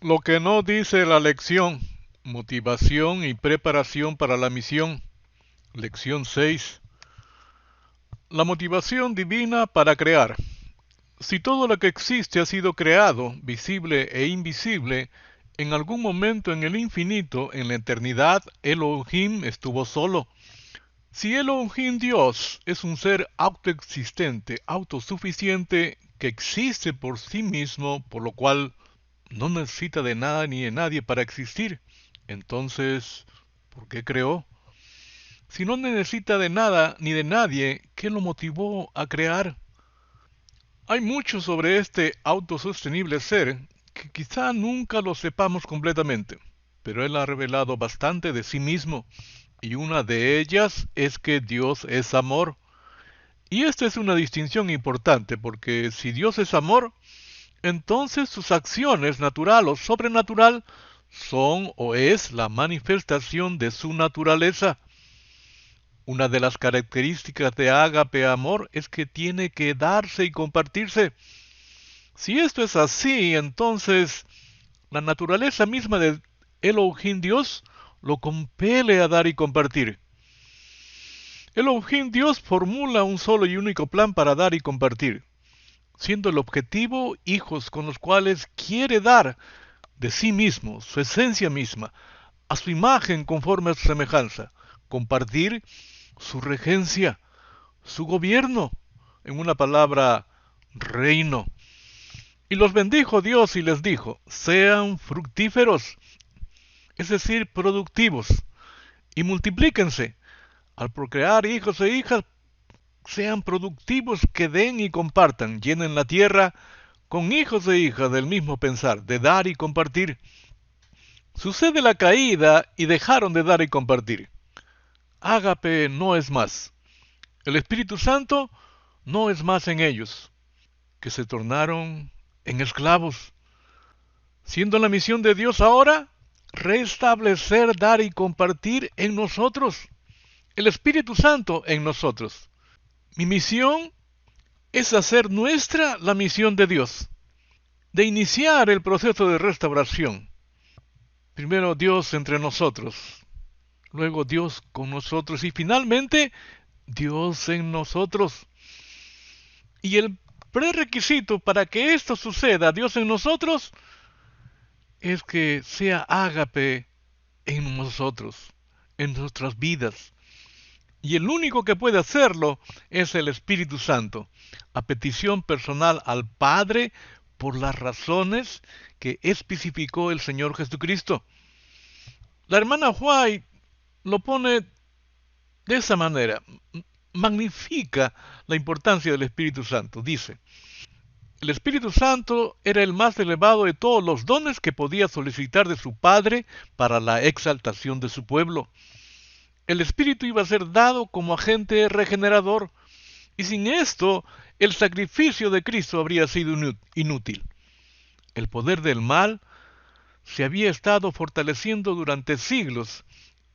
Lo que no dice la lección, motivación y preparación para la misión. Lección 6. La motivación divina para crear. Si todo lo que existe ha sido creado, visible e invisible, en algún momento en el infinito, en la eternidad, Elohim estuvo solo. Si Elohim Dios es un ser autoexistente, autosuficiente, que existe por sí mismo, por lo cual no necesita de nada ni de nadie para existir, entonces, ¿por qué creó? Si no necesita de nada ni de nadie, ¿qué lo motivó a crear? Hay mucho sobre este autosostenible ser que quizá nunca lo sepamos completamente, pero él ha revelado bastante de sí mismo, y una de ellas es que Dios es amor. Y esta es una distinción importante porque si Dios es amor, entonces sus acciones, natural o sobrenatural, son o es la manifestación de su naturaleza. Una de las características de ágape amor es que tiene que darse y compartirse. Si esto es así, entonces la naturaleza misma de Elohim Dios lo compele a dar y compartir. Elohim Dios formula un solo y único plan para dar y compartir, siendo el objetivo hijos con los cuales quiere dar de sí mismo, su esencia misma, a su imagen conforme a su semejanza, compartir su regencia, su gobierno, en una palabra, reino. Y los bendijo Dios y les dijo, sean fructíferos, es decir, productivos, y multiplíquense. Al procrear hijos e hijas, sean productivos, que den y compartan, llenen la tierra con hijos e hijas del mismo pensar, de dar y compartir. Sucede la caída y dejaron de dar y compartir. Ágape no es más. El Espíritu Santo no es más en ellos, que se tornaron en esclavos. Siendo la misión de Dios ahora, restablecer, dar y compartir en nosotros. El Espíritu Santo en nosotros. Mi misión es hacer nuestra la misión de Dios, de iniciar el proceso de restauración. Primero Dios entre nosotros, luego Dios con nosotros y finalmente Dios en nosotros. Y el prerequisito para que esto suceda, Dios en nosotros, es que sea ágape en nosotros, en nuestras vidas. Y el único que puede hacerlo es el Espíritu Santo, a petición personal al Padre por las razones que especificó el Señor Jesucristo. La hermana White lo pone de esa manera, magnifica la importancia del Espíritu Santo. Dice, el Espíritu Santo era el más elevado de todos los dones que podía solicitar de su Padre para la exaltación de su pueblo. El Espíritu iba a ser dado como agente regenerador, y sin esto el sacrificio de Cristo habría sido inútil. El poder del mal se había estado fortaleciendo durante siglos,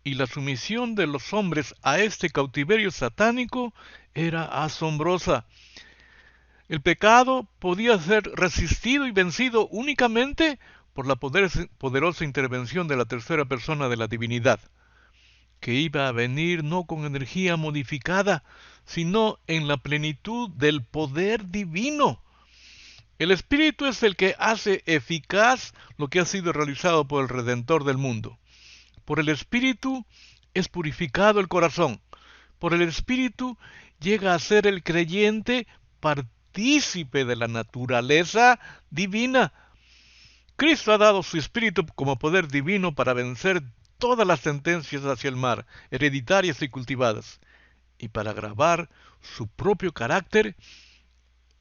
y la sumisión de los hombres a este cautiverio satánico era asombrosa. El pecado podía ser resistido y vencido únicamente por la poderosa intervención de la tercera persona de la divinidad, que iba a venir no con energía modificada, sino en la plenitud del poder divino. El Espíritu es el que hace eficaz lo que ha sido realizado por el Redentor del mundo. Por el Espíritu es purificado el corazón. Por el Espíritu llega a ser el creyente partícipe de la naturaleza divina. Cristo ha dado su Espíritu como poder divino para vencer todas las sentencias hacia el mar, hereditarias y cultivadas, y para grabar su propio carácter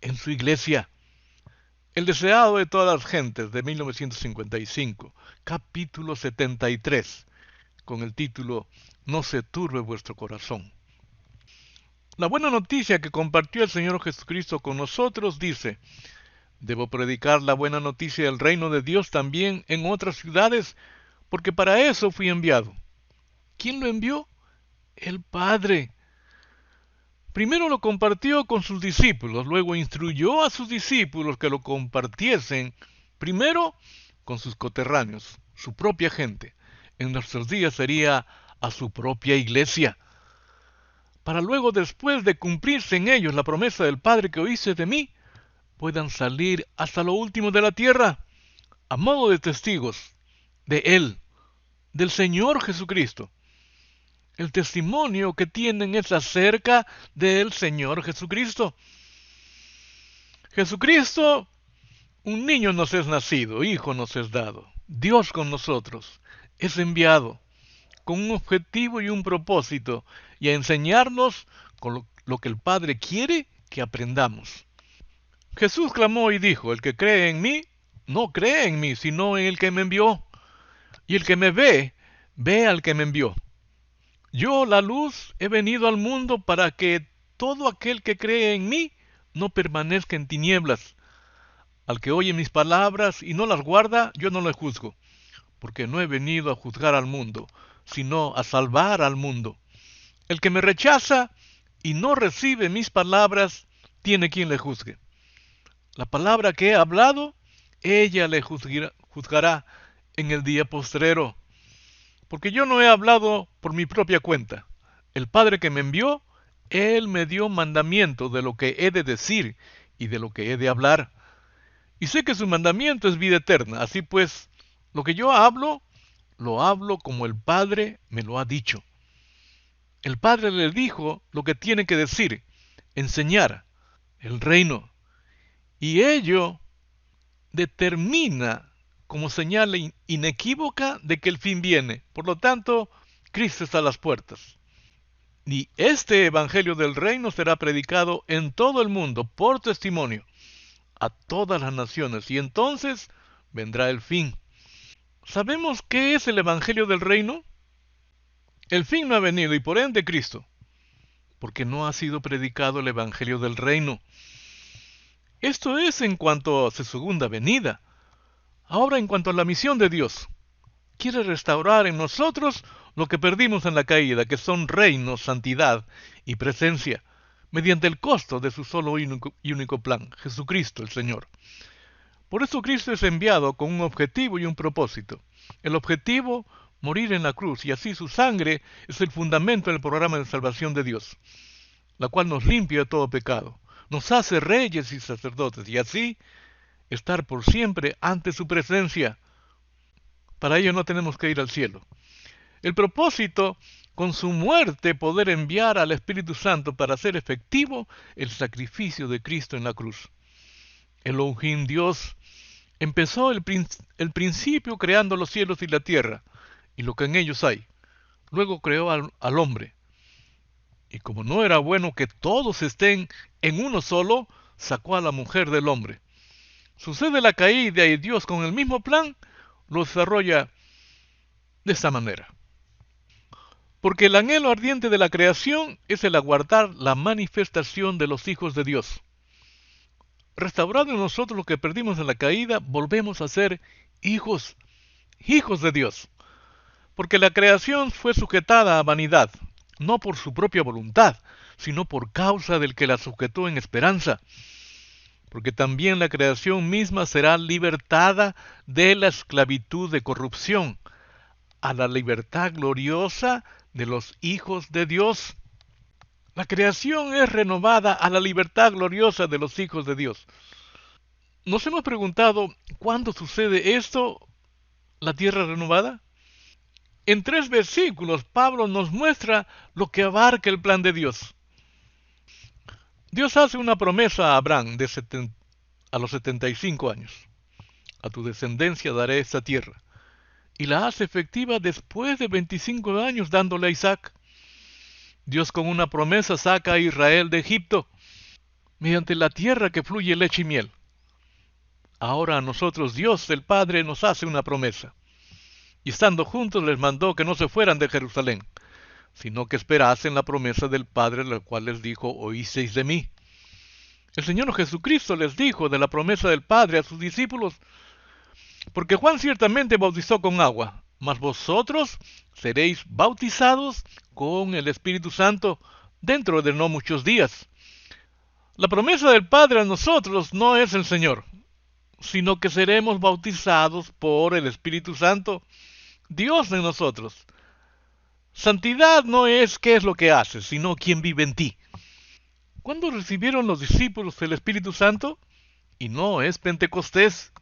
en su iglesia. El deseado de todas las gentes de 1955, capítulo 73, con el título No se turbe vuestro corazón. La buena noticia que compartió el Señor Jesucristo con nosotros dice, debo predicar la buena noticia del reino de Dios también en otras ciudades, porque para eso fui enviado. ¿Quién lo envió? El Padre. Primero lo compartió con sus discípulos, luego instruyó a sus discípulos que lo compartiesen, primero con sus coterráneos, su propia gente. En nuestros días sería a su propia iglesia, para luego, después de cumplirse en ellos la promesa del Padre que oíste de mí, puedan salir hasta lo último de la tierra, a modo de testigos de Él, del Señor Jesucristo. El testimonio que tienen es acerca del Señor Jesucristo. Jesucristo, un niño nos es nacido, hijo nos es dado. Dios con nosotros es enviado con un objetivo y un propósito, y a enseñarnos con lo que el Padre quiere que aprendamos. Jesús clamó y dijo, el que cree en mí, no cree en mí, sino en el que me envió. Y el que me ve, ve al que me envió. Yo, la luz, he venido al mundo para que todo aquel que cree en mí no permanezca en tinieblas. Al que oye mis palabras y no las guarda, yo no le juzgo, porque no he venido a juzgar al mundo, sino a salvar al mundo. El que me rechaza y no recibe mis palabras, tiene quien le juzgue. La palabra que he hablado, ella le juzgará en el día postrero. Porque yo no he hablado por mi propia cuenta. El Padre que me envió, Él me dio mandamiento de lo que he de decir y de lo que he de hablar. Y sé que su mandamiento es vida eterna. Así pues, lo que yo hablo, lo hablo como el Padre me lo ha dicho. El Padre le dijo lo que tiene que decir, enseñar el reino. Y ello determina como señal inequívoca de que el fin viene. Por lo tanto, Cristo está a las puertas. Y este evangelio del reino será predicado en todo el mundo por testimonio a todas las naciones, y entonces vendrá el fin. ¿Sabemos qué es el evangelio del reino? El fin no ha venido, y por ende Cristo, porque no ha sido predicado el evangelio del reino. Esto es en cuanto a su segunda venida. Ahora, en cuanto a la misión de Dios, quiere restaurar en nosotros lo que perdimos en la caída, que son reino, santidad y presencia, mediante el costo de su solo y único plan, Jesucristo el Señor. Por eso Cristo es enviado con un objetivo y un propósito. El objetivo, morir en la cruz, y así su sangre es el fundamento del programa de salvación de Dios, la cual nos limpia de todo pecado, nos hace reyes y sacerdotes, y así estar por siempre ante su presencia. Para ello no tenemos que ir al cielo. El propósito, con su muerte, poder enviar al Espíritu Santo para hacer efectivo el sacrificio de Cristo en la cruz. Elohim Dios empezó el principio creando los cielos y la tierra, y lo que en ellos hay. Luego creó al hombre. Y como no era bueno que todos estén en uno solo, sacó a la mujer del hombre. Sucede la caída y Dios con el mismo plan lo desarrolla de esta manera. Porque el anhelo ardiente de la creación es el aguardar la manifestación de los hijos de Dios. Restaurado en nosotros lo que perdimos en la caída, volvemos a ser hijos de Dios. Porque la creación fue sujetada a vanidad, no por su propia voluntad, sino por causa del que la sujetó en esperanza. Porque también la creación misma será libertada de la esclavitud de corrupción, a la libertad gloriosa de los hijos de Dios. La creación es renovada a la libertad gloriosa de los hijos de Dios. ¿Nos hemos preguntado cuándo sucede esto, la tierra renovada? En 3 versículos Pablo nos muestra lo que abarca el plan de Dios. Dios hace una promesa a Abraham a los 75 años. A tu descendencia daré esta tierra. Y la hace efectiva después de 25 años dándole a Isaac. Dios con una promesa saca a Israel de Egipto, mediante la tierra que fluye leche y miel. Ahora a nosotros Dios el Padre nos hace una promesa. Y estando juntos les mandó que no se fueran de Jerusalén, sino que esperasen la promesa del Padre, la cual les dijo, oísteis de mí. El Señor Jesucristo les dijo de la promesa del Padre a sus discípulos, porque Juan ciertamente bautizó con agua, mas vosotros seréis bautizados con el Espíritu Santo dentro de no muchos días. La promesa del Padre a nosotros no es el Señor, sino que seremos bautizados por el Espíritu Santo, Dios en nosotros. Santidad no es qué es lo que haces, sino quién vive en ti. ¿Cuándo recibieron los discípulos el Espíritu Santo? Y no es Pentecostés.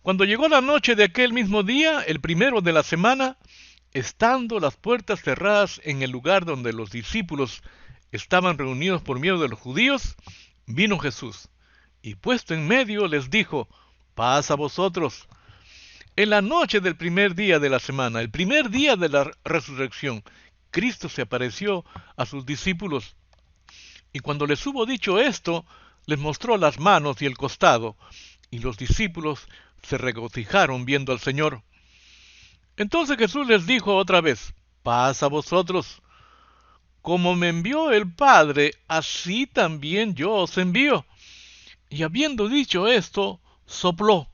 Cuando llegó la noche de aquel mismo día, el primero de la semana, estando las puertas cerradas en el lugar donde los discípulos estaban reunidos por miedo de los judíos, vino Jesús, y puesto en medio les dijo, paz a vosotros. En la noche del primer día de la semana, el primer día de la resurrección, Cristo se apareció a sus discípulos, y cuando les hubo dicho esto, les mostró las manos y el costado, y los discípulos se regocijaron viendo al Señor. Entonces Jesús les dijo otra vez, paz a vosotros. Como me envió el Padre, así también yo os envío. Y habiendo dicho esto, sopló,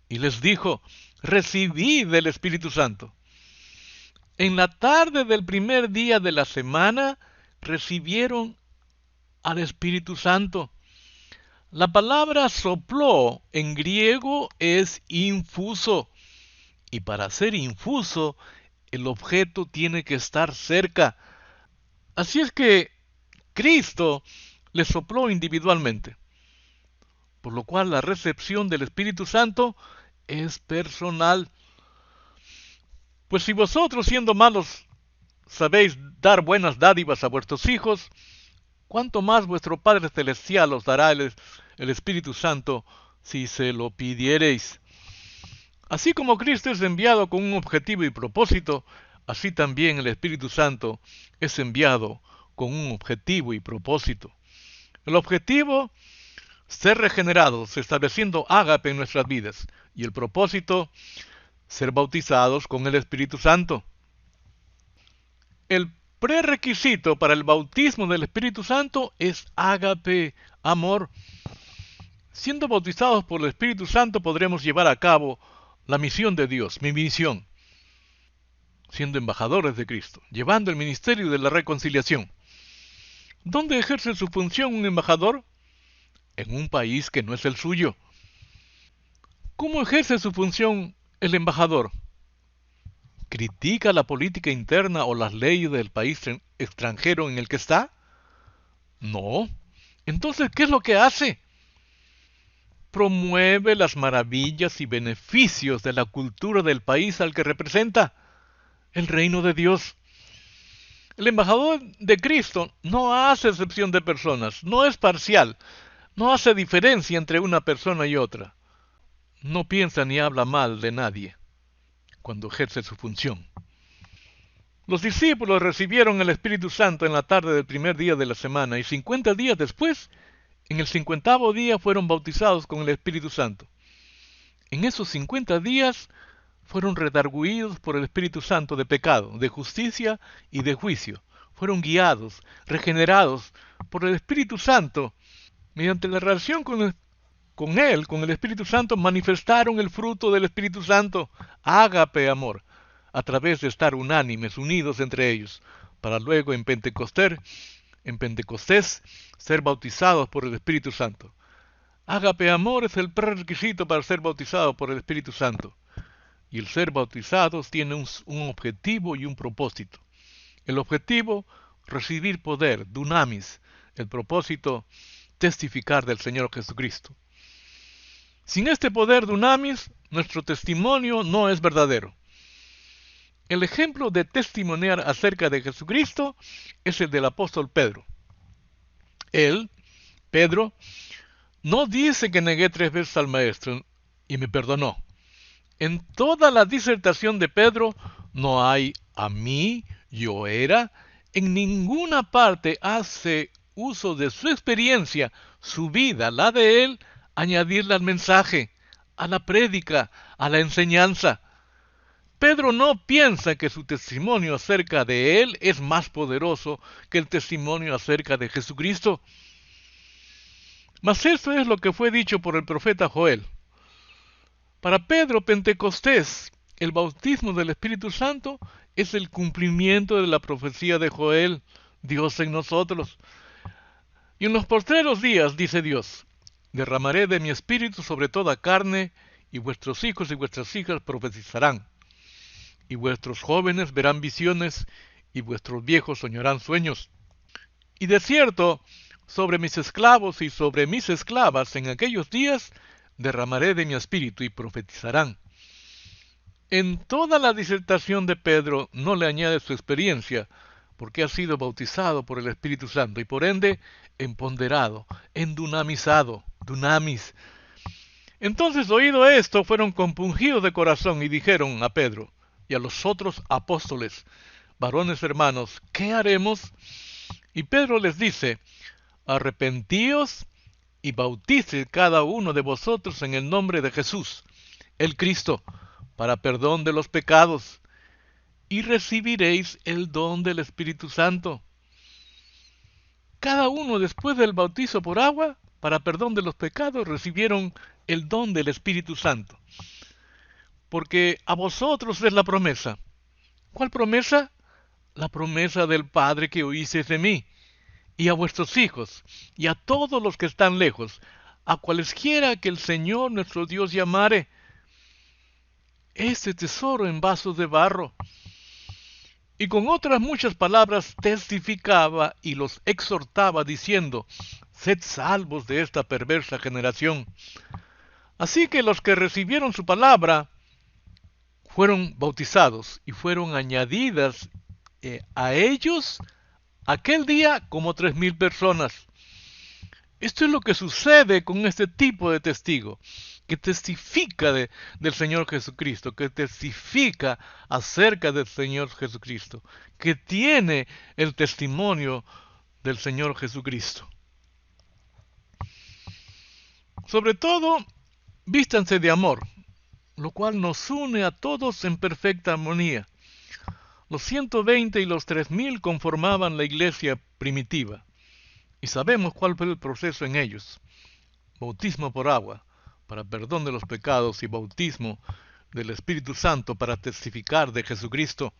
y les dijo, recibid el Espíritu Santo. En la tarde del primer día de la semana, recibieron al Espíritu Santo. La palabra sopló en griego es infuso, y para ser infuso, el objeto tiene que estar cerca. Así es que Cristo le sopló individualmente, por lo cual la recepción del Espíritu Santo es personal. Pues si vosotros, siendo malos, sabéis dar buenas dádivas a vuestros hijos, ¿cuánto más vuestro Padre Celestial os dará el Espíritu Santo si se lo pidiereis? Así como Cristo es enviado con un objetivo y propósito, así también el Espíritu Santo es enviado con un objetivo y propósito. El objetivo, ser regenerados, estableciendo ágape en nuestras vidas. Y el propósito, ser bautizados con el Espíritu Santo. El prerequisito para el bautismo del Espíritu Santo es ágape, amor. Siendo bautizados por el Espíritu Santo podremos llevar a cabo la misión de Dios, mi misión, siendo embajadores de Cristo, llevando el ministerio de la reconciliación. ¿Dónde ejerce su función un embajador? En un país que no es el suyo. ¿Cómo ejerce su función el embajador? ¿Critica la política interna o las leyes del país extranjero en el que está? No. Entonces, ¿qué es lo que hace? Promueve las maravillas y beneficios de la cultura del país al que representa, el reino de Dios. El embajador de Cristo no hace excepción de personas, no es parcial, no hace diferencia entre una persona y otra. No piensa ni habla mal de nadie cuando ejerce su función. Los discípulos recibieron el Espíritu Santo en la tarde del primer día de la semana y 50 días después, en el 50º día, fueron bautizados con el Espíritu Santo. En esos 50 días fueron redargüidos por el Espíritu Santo de pecado, de justicia y de juicio. Fueron guiados, regenerados por el Espíritu Santo. Mediante la relación con Él, con el Espíritu Santo, manifestaron el fruto del Espíritu Santo, ágape, amor, a través de estar unánimes, unidos entre ellos, para luego en Pentecostés, ser bautizados por el Espíritu Santo. Ágape, amor es el prerequisito para ser bautizado por el Espíritu Santo. Y el ser bautizados tiene un objetivo y un propósito. El objetivo, recibir poder, dunamis. El propósito, testificar del Señor Jesucristo. Sin este poder dunamis, nuestro testimonio no es verdadero. El ejemplo de testimoniar acerca de Jesucristo es el del apóstol Pedro. Él, Pedro, no dice que negué 3 veces al Maestro y me perdonó. En toda la disertación de Pedro no hay a mí, yo era, en ninguna parte hace uso de su experiencia, su vida, la de él, añadirle al mensaje, a la prédica, a la enseñanza. Pedro no piensa que su testimonio acerca de él es más poderoso que el testimonio acerca de Jesucristo. Mas esto es lo que fue dicho por el profeta Joel. Para Pedro, Pentecostés, el bautismo del Espíritu Santo, es el cumplimiento de la profecía de Joel, Dios en nosotros. Y en los postreros días, dice Dios, derramaré de mi espíritu sobre toda carne, y vuestros hijos y vuestras hijas profetizarán, y vuestros jóvenes verán visiones, y vuestros viejos soñarán sueños. Y de cierto, sobre mis esclavos y sobre mis esclavas en aquellos días derramaré de mi espíritu y profetizarán. En toda la disertación de Pedro no le añade su experiencia, porque ha sido bautizado por el Espíritu Santo y por ende empoderado, endunamizado, dunamis. Entonces, oído esto, fueron compungidos de corazón y dijeron a Pedro y a los otros apóstoles: varones hermanos, ¿qué haremos? Y Pedro les dice: arrepentíos y bautice cada uno de vosotros en el nombre de Jesús, el Cristo, para perdón de los pecados, y recibiréis el don del Espíritu Santo. Cada uno, después del bautizo por agua, para perdón de los pecados, recibieron el don del Espíritu Santo. Porque a vosotros es la promesa. ¿Cuál promesa? La promesa del Padre que oísteis de mí, y a vuestros hijos, y a todos los que están lejos, a cualesquiera que el Señor nuestro Dios llamare. Este tesoro en vasos de barro. Y con otras muchas palabras testificaba y los exhortaba diciendo: sed salvos de esta perversa generación. Así que los que recibieron su palabra fueron bautizados y fueron añadidas a ellos aquel día como 3,000 personas. Esto es lo que sucede con este tipo de testigo, que testifica del Señor Jesucristo, que testifica acerca del Señor Jesucristo, que tiene el testimonio del Señor Jesucristo. Sobre todo, vístanse de amor, lo cual nos une a todos en perfecta armonía. Los 120 y los 3,000 conformaban la iglesia primitiva, y sabemos cuál fue el proceso en ellos: bautismo por agua, para perdón de los pecados, y bautismo del Espíritu Santo para testificar de Jesucristo.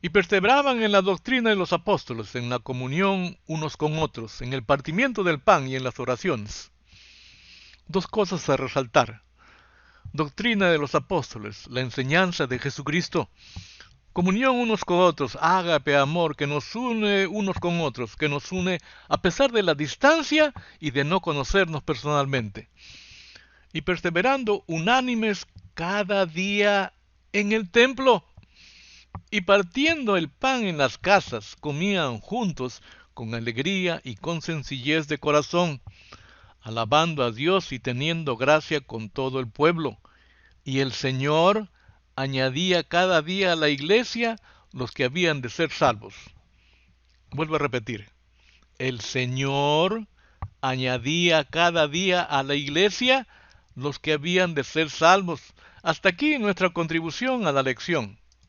Y perseveraban en la doctrina de los apóstoles, en la comunión unos con otros, en el partimiento del pan y en las oraciones. Dos cosas a resaltar: doctrina de los apóstoles, la enseñanza de Jesucristo; comunión unos con otros, ágape, amor, que nos une unos con otros, que nos une a pesar de la distancia y de no conocernos personalmente. Y perseverando unánimes cada día en el templo, y partiendo el pan en las casas, comían juntos con alegría y con sencillez de corazón, alabando a Dios y teniendo gracia con todo el pueblo. Y el Señor añadía cada día a la iglesia los que habían de ser salvos. Vuelvo a repetir: el Señor añadía cada día a la iglesia los que habían de ser salvos. Hasta aquí nuestra contribución a la lección.